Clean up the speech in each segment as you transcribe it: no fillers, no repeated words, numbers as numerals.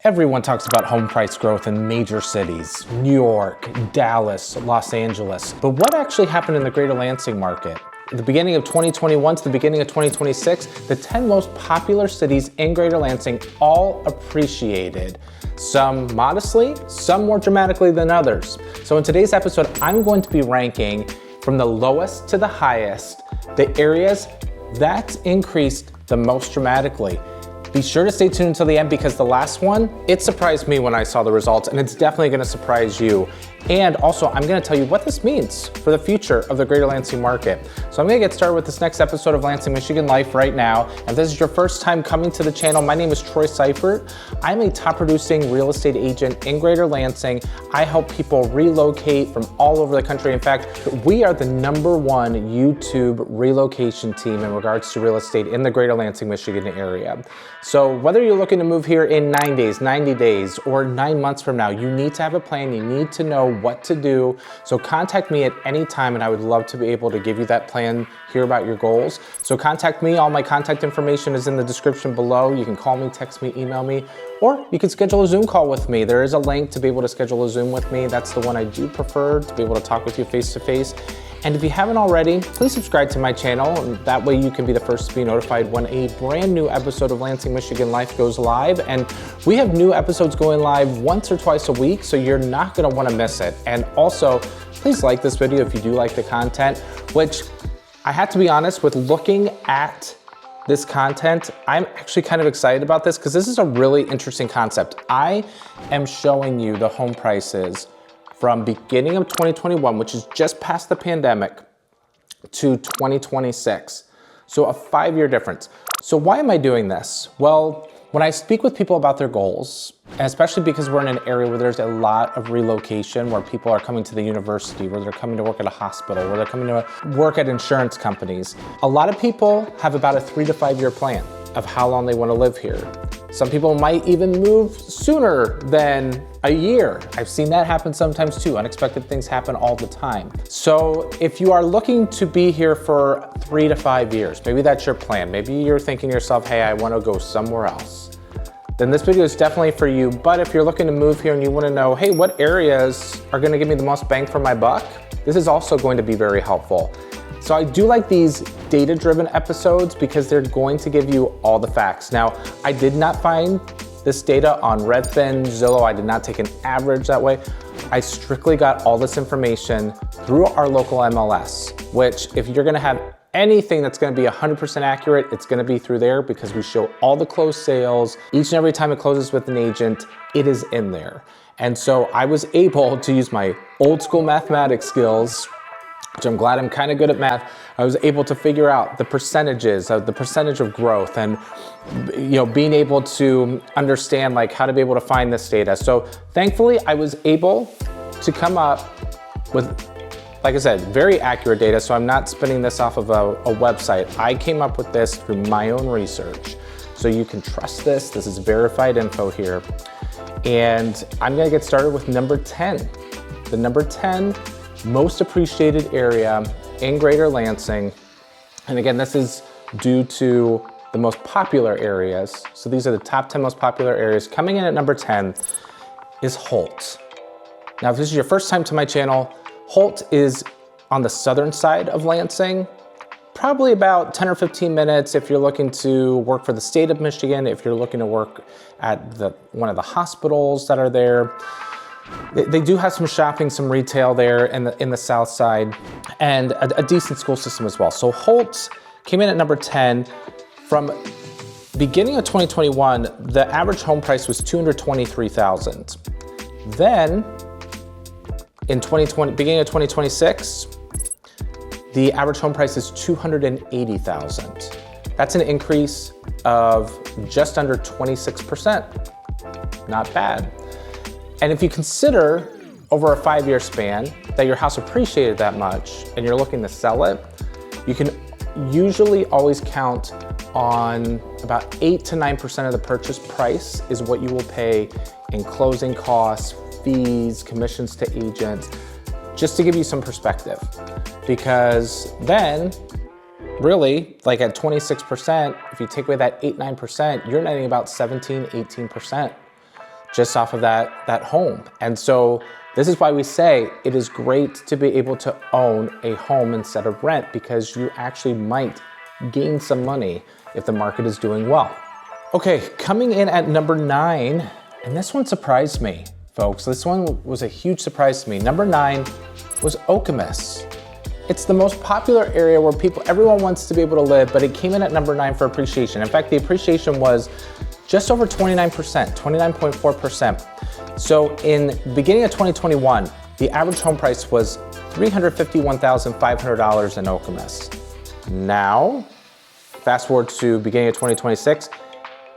Everyone talks about home price growth in major cities, New York, Dallas, Los Angeles. But what actually happened in the greater Lansing market? At the beginning of 2021 to the beginning of 2026, the 10 most popular cities in greater Lansing all appreciated. Some modestly, some more dramatically than others. So in today's episode, I'm going to be ranking from the lowest to the highest, the areas that increased the most dramatically. Be sure to stay tuned until the end because the last one, it surprised me when I saw the results, and it's definitely gonna surprise you. And also, I'm gonna tell you what this means for the future of the greater Lansing market. So I'm gonna get started with this next episode of Lansing, Michigan Life right now. If this is your first time coming to the channel, my name is ᴏᴜ괜ᴜ. I'm a top producing real estate agent in greater Lansing. I help people relocate from all over the country. In fact, we are the #1 YouTube relocation team in regards to real estate in the greater Lansing, Michigan area. So whether you're looking to move here in 9 days, 90 days, or 9 months from now, you need to have a plan, you need to know what to do. So contact me at any time and I would love to be able to give you that plan, hear about your goals. So contact me, all my contact information is in the description below. You can call me, text me, email me, or you can schedule a Zoom call with me. There is a link to be able to schedule a Zoom with me. That's the one I do prefer, to be able to talk with you face to face. And if you haven't already, please subscribe to my channel, and that way you can be the first to be notified when a brand new episode of Lansing, Michigan Life goes live. And we have new episodes going live once or twice a week, so you're not gonna wanna miss it. And also, please like this video if you do like the content, which I have to be honest, with looking at this content, I'm actually kind of excited about this because this is a really interesting concept. I am showing you the home prices from beginning of 2021, which is just past the pandemic, to 2026. So a 5-year difference. So why am I doing this? Well, when I speak with people about their goals, and especially because we're in an area where there's a lot of relocation, where people are coming to the university, where they're coming to work at a hospital, where they're coming to work at insurance companies, a lot of people have about a 3 to 5 year plan of how long they want to live here. Some people might even move sooner than a year. I've seen that happen sometimes too. Unexpected things happen all the time. So if you are looking to be here for 3 to 5 years, maybe that's your plan. Maybe you're thinking to yourself, hey, I want to go somewhere else. Then this video is definitely for you. But if you're looking to move here and you want to know, hey, what areas are going to give me the most bang for my buck? This is also going to be very helpful. So I do like these data-driven episodes because they're going to give you all the facts. Now, I did not find this data on Redfin, Zillow. I did not take an average that way. I strictly got all this information through our local MLS, which if you're gonna have anything that's gonna be 100% accurate, it's gonna be through there because we show all the closed sales. Each and every time it closes with an agent, it is in there. And so I was able to use my old school mathematics skills, which I'm glad I'm kind of good at math. I was able to figure out the percentages, the percentage of growth, and being able to understand like how to be able to find this data. So thankfully, I was able to come up with, like I said, very accurate data. So I'm not spinning this off of a website. I came up with this through my own research. So you can trust this. This is verified info here. And I'm gonna get started with number 10. The number 10 most appreciated area in greater Lansing. And again, this is due to the most popular areas. So these are the top 10 most popular areas. Coming in at number 10 is Holt. Now, if this is your first time to my channel, Holt is on the southern side of Lansing, probably about 10 or 15 minutes if you're looking to work for the state of Michigan, if you're looking to work at one of the hospitals that are there. They do have some shopping, some retail there in the south side, and a decent school system as well. So Holt came in at number 10. From beginning of 2021, the average home price was $223,000. Then in beginning of 2026, the average home price is $280,000. That's an increase of just under 26%. Not bad. And if you consider over a 5-year span that your house appreciated that much and you're looking to sell it, you can usually always count on about 8 to 9% of the purchase price is what you will pay in closing costs, fees, commissions to agents, just to give you some perspective. Because then, really, like at 26%, if you take away that 8, 9%, you're netting about 17, 18%. just off of that home. And so this is why we say it is great to be able to own a home instead of rent, because you actually might gain some money if the market is doing well. Okay, coming in at number 9, and this one surprised me, folks. This one was a huge surprise to me. Number 9 was ര𝐸. It's the most popular area where everyone wants to be able to live, but it came in at number 9 for appreciation. In fact, the appreciation was just over 29%, 29.4%. So in the beginning of 2021, the average home price was $351,500 in ര𝐸. Now, fast forward to beginning of 2026,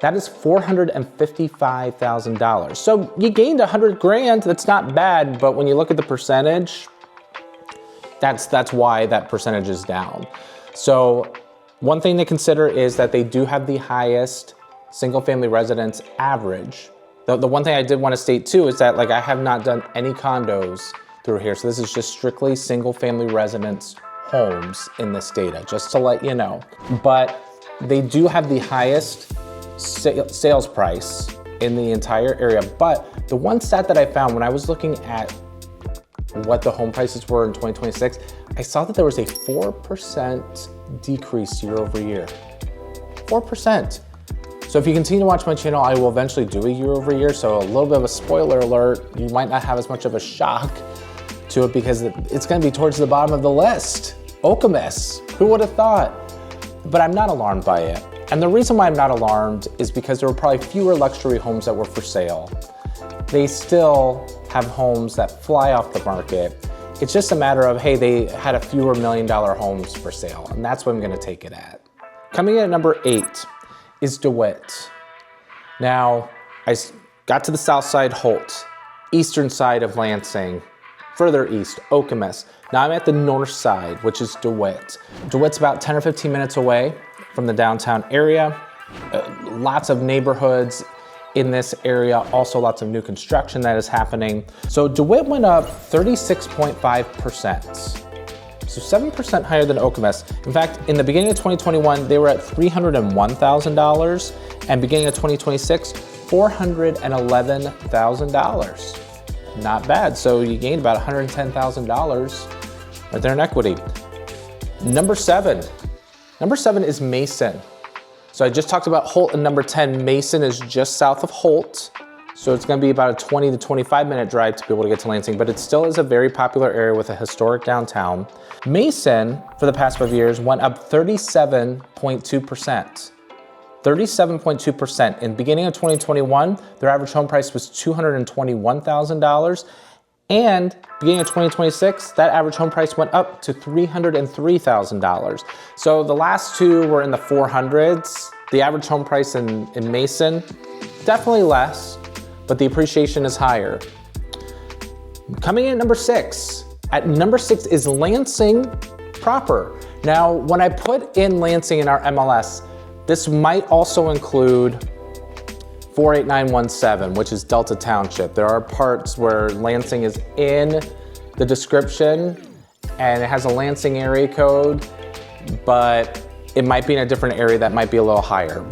that is $455,000. So you gained 100 grand, that's not bad, but when you look at the percentage, that's why that percentage is down. So one thing to consider is that they do have the highest single family residence average. The one thing I did want to state too is that I have not done any condos through here. So this is just strictly single family residence homes in this data, just to let you know. But they do have the highest sales price in the entire area. But the one stat that I found when I was looking at what the home prices were in 2026, I saw that there was a 4% decrease year over year. 4%. So if you continue to watch my channel, I will eventually do a year over year. So a little bit of a spoiler alert, you might not have as much of a shock to it because it's gonna be towards the bottom of the list. ര𝐸, who would have thought? But I'm not alarmed by it. And the reason why I'm not alarmed is because there were probably fewer luxury homes that were for sale. They still have homes that fly off the market. It's just a matter of, hey, they had a fewer $1 million homes for sale, and that's what I'm gonna take it at. Coming in at number 8 is ⴰ𴏞. Now, I got to the south side, Holt, eastern side of Lansing, further east, ⴰ𴏞. Now I'm at the north side, which is ⴰ𴏞. ⴰ𴏞's about 10 or 15 minutes away from the downtown area. Lots of neighborhoods in this area, also lots of new construction that is happening. So ⴰ𴏞 went up 36.5%. So 7% higher than ⴰ𴏞. In fact, in the beginning of 2021, they were at $301,000, and beginning of 2026, $411,000. Not bad, so you gained about $110,000 right there in equity. Number 7 is Mason. So I just talked about Holt and number 10. Mason is just south of Holt. So it's gonna be about a 20 to 25 minute drive to be able to get to Lansing, but it still is a very popular area with a historic downtown. Mason, for the past 5 years, went up 37.2%. 37.2%. In the beginning of 2021, their average home price was $221,000. And beginning of 2026, that average home price went up to $303,000. So the last two were in the 400s. The average home price in Mason, definitely less, but the appreciation is higher. Coming in at number 6. At number 6 is Lansing proper. Now, when I put in Lansing in our MLS, this might also include 48917, which is Delta Township. There are parts where Lansing is in the description and it has a Lansing area code, but it might be in a different area that might be a little higher.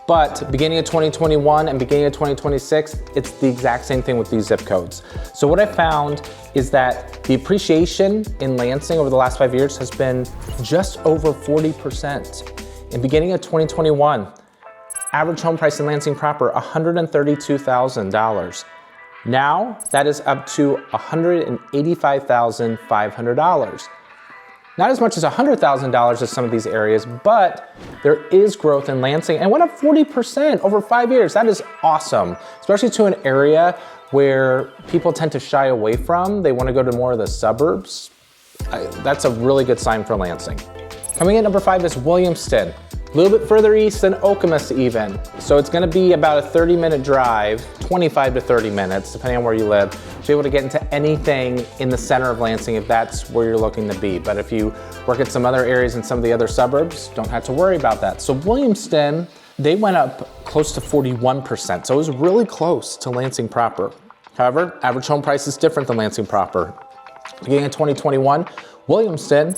But beginning of 2021 and beginning of 2026, it's the exact same thing with these zip codes. So what I found is that the appreciation in Lansing over the last 5 years has been just over 40%. In beginning of 2021, average home price in Lansing proper, $132,000. Now, that is up to $185,500. Not as much as $100,000 as some of these areas, but there is growth in Lansing and went up 40% over 5 years. That is awesome, especially to an area where people tend to shy away from. They want to go to more of the suburbs. That's a really good sign for Lansing. Coming in number 5 is Williamston. A little bit further east than ⴰ𴏞even. So it's gonna be about a 30-minute drive, 25 to 30 minutes, depending on where you live, to be able to get into anything in the center of Lansing if that's where you're looking to be. But if you work at some other areas in some of the other suburbs, don't have to worry about that. So Williamston, they went up close to 41%. So it was really close to Lansing proper. However, average home price is different than Lansing proper. Beginning in 2021, Williamston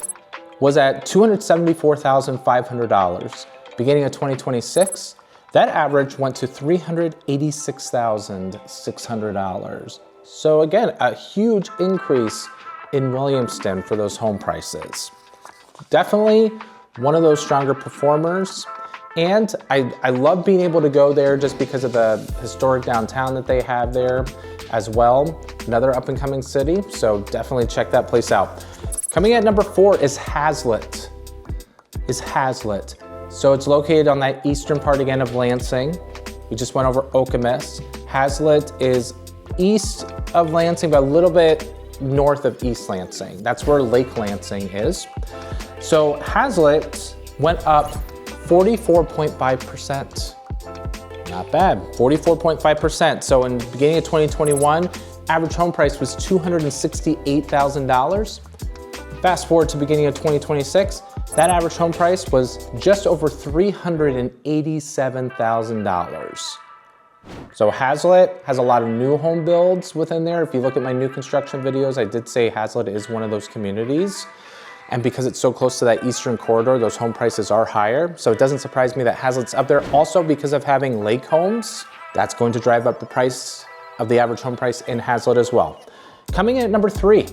was at $274,500. Beginning of 2026, That average went to $386,600. So again, a huge increase in Williamston for those home prices. Definitely one of those stronger performers. And I love being able to go there just because of the historic downtown that they have there as well. Another up and coming city, so definitely check that place out. Coming at number 4 is Hazlitt. So it's located on that eastern part again of Lansing. We just went over 𝐿𝐼. Hazlitt is east of Lansing, but a little bit north of East Lansing. That's where Lake Lansing is. So Hazlitt went up 44.5%. Not bad, 44.5%. So in the beginning of 2021, average home price was $268,000. Fast forward to beginning of 2026, that average home price was just over $387,000. So Hazlitt has a lot of new home builds within there. If you look at my new construction videos, I did say Hazlitt is one of those communities. And because it's so close to that eastern corridor, those home prices are higher. So it doesn't surprise me that Hazlitt's up there. Also, because of having lake homes, that's going to drive up the price of the average home price in Hazlitt as well. Coming in at number 3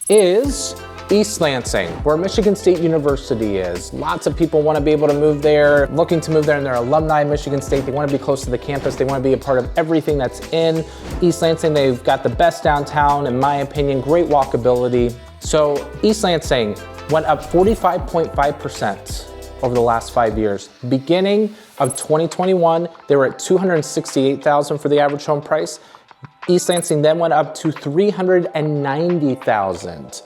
is East Lansing, where Michigan State University is. Lots of people want to be able to move there, looking to move there, and they're alumni of Michigan State. They want to be close to the campus. They want to be a part of everything that's in East Lansing. They've got the best downtown, in my opinion, great walkability. So East Lansing went up 45.5% over the last 5 years. Beginning of 2021, they were at $268,000 for the average home price. East Lansing then went up to $390,000.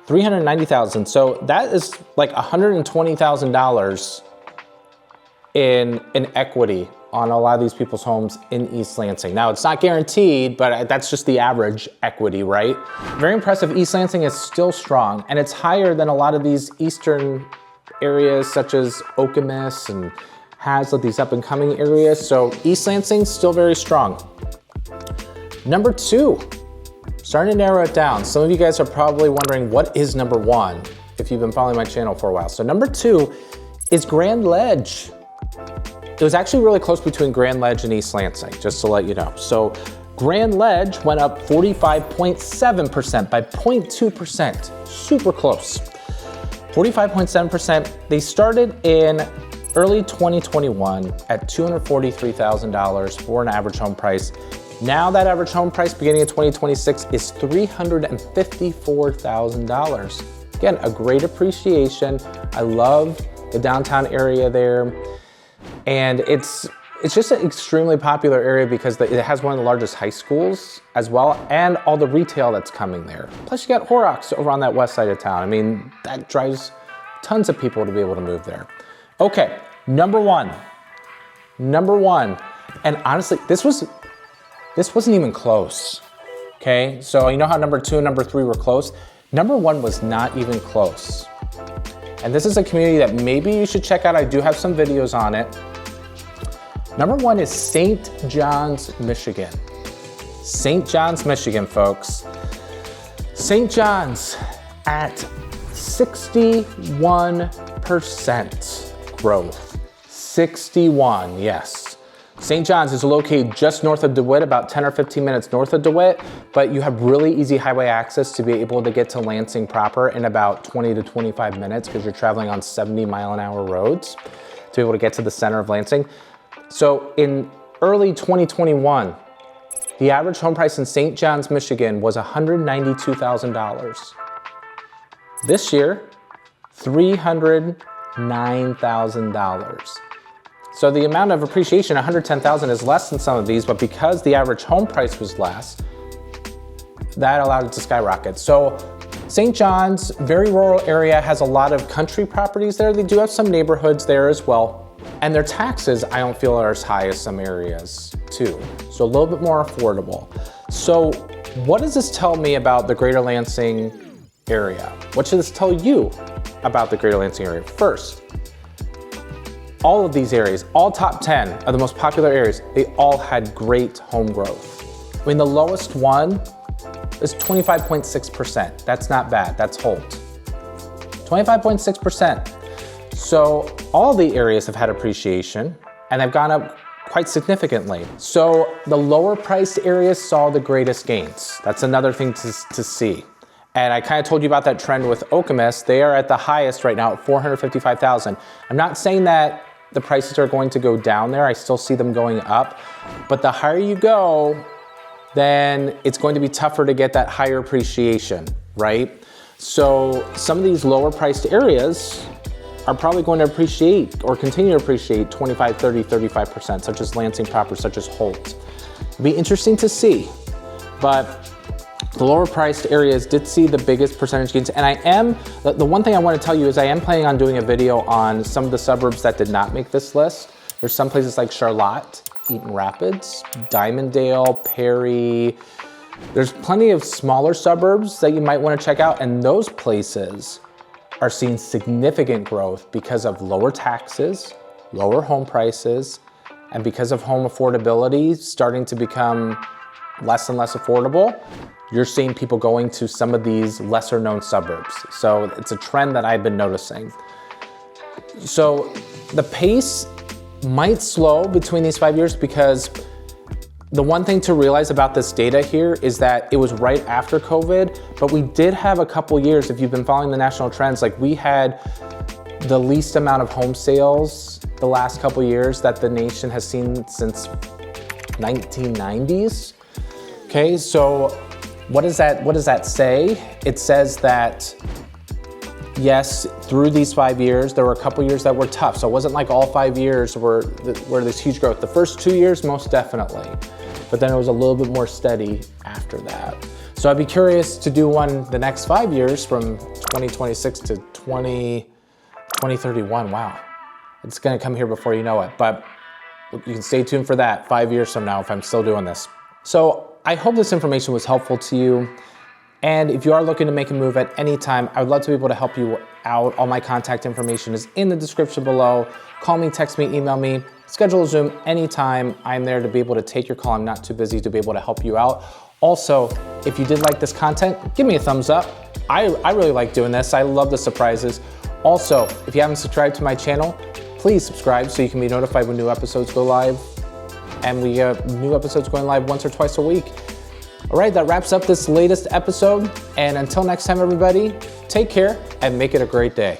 $390,000. So that is like $120,000 in equity on a lot of these people's homes in East Lansing. Now, it's not guaranteed, but that's just the average equity, right? Very impressive. East Lansing is still strong, and it's higher than a lot of these eastern areas such as 𝐿𝐼 and Hazlitt, these up and coming areas. So East Lansing still very strong. Number 2, starting to narrow it down. Some of you guys are probably wondering what is number 1 if you've been following my channel for a while. So number 2 is Grand Ledge. It was actually really close between Grand Ledge and East Lansing, just to let you know. So Grand Ledge went up 45.7% by 0.2%, super close. 45.7%. They started in early 2021 at $243,000 for an average home price. Now that average home price beginning of 2026 is $354,000. Again, a great appreciation. I love the downtown area there. And it's just an extremely popular area because it has one of the largest high schools as well, and all the retail that's coming there. Plus you got Horrocks over on that west side of town. I mean, that drives tons of people to be able to move there. Okay, number one. And honestly, this wasn't even close, okay? So you know how number 2 and number 3 were close? Number 1 was not even close. And this is a community that maybe you should check out. I do have some videos on it. Number 1 is St. John's, Michigan. St. John's, Michigan, folks. St. John's at 61% growth. 61, yes. St. John's is located just north of DeWitt, about 10 or 15 minutes north of DeWitt, but you have really easy highway access to be able to get to Lansing proper in about 20 to 25 minutes because you're traveling on 70-mile-an-hour roads to be able to get to the center of Lansing. So in early 2021, the average home price in St. John's, Michigan was $192,000. This year, $309,000. So the amount of appreciation, $110,000, is less than some of these, but because the average home price was less, that allowed it to skyrocket. So St. John's, very rural area, has a lot of country properties there. They do have some neighborhoods there as well. And their taxes, I don't feel, are as high as some areas too. So a little bit more affordable. So what does this tell me about the Greater Lansing area? What should this tell you about the Greater Lansing area? First, all of these areas, all top 10 of the most popular areas, they all had great home growth. I mean, the lowest one is 25.6%. That's not bad, that's Holt. 25.6%. So all the areas have had appreciation and they've gone up quite significantly. So the lower priced areas saw the greatest gains. That's another thing to see. And I kind of told you about that trend with 𝐿. They are at the highest right now at 455,000. I'm not saying that the prices are going to go down there. I still see them going up. But the higher you go, then it's going to be tougher to get that higher appreciation, right? So some of these lower priced areas are probably going to appreciate or continue to appreciate 25, 30, 35%, such as Lansing proper, such as Holt. It'll be interesting to see, but the lower priced areas did see the biggest percentage gains. And the one thing I want to tell you is I am planning on doing a video on some of the suburbs that did not make this list. There's some places like Charlotte, Eaton Rapids, Dimondale, Perry. There's plenty of smaller suburbs that you might want to check out, and those places are seeing significant growth because of lower taxes, lower home prices, and because of home affordability starting to become less and less affordable. You're seeing people going to some of these lesser known suburbs. So it's a trend that I've been noticing. So the pace might slow between these 5 years because the one thing to realize about this data here is that it was right after COVID, but we did have a couple years, if you've been following the national trends, like we had the least amount of home sales the last couple years that the nation has seen since 1990s. Okay, so what does that say? It says that yes, through these 5 years, there were a couple years that were tough. So it wasn't like all 5 years were this huge growth. The first 2 years, most definitely. But then it was a little bit more steady after that. So I'd be curious to do one the next 5 years from 2026 to 2031. Wow, it's gonna come here before you know it. But you can stay tuned for that 5 years from now if I'm still doing this. So I hope this information was helpful to you. And if you are looking to make a move at any time, I would love to be able to help you out. All my contact information is in the description below. Call me, text me, email me, schedule a Zoom anytime. I'm there to be able to take your call. I'm not too busy to be able to help you out. Also, if you did like this content, give me a thumbs up. I really like doing this. I love the surprises. Also, if you haven't subscribed to my channel, please subscribe so you can be notified when new episodes go live. And we have new episodes going live once or twice a week. All right, that wraps up this latest episode. And until next time, everybody, take care and make it a great day.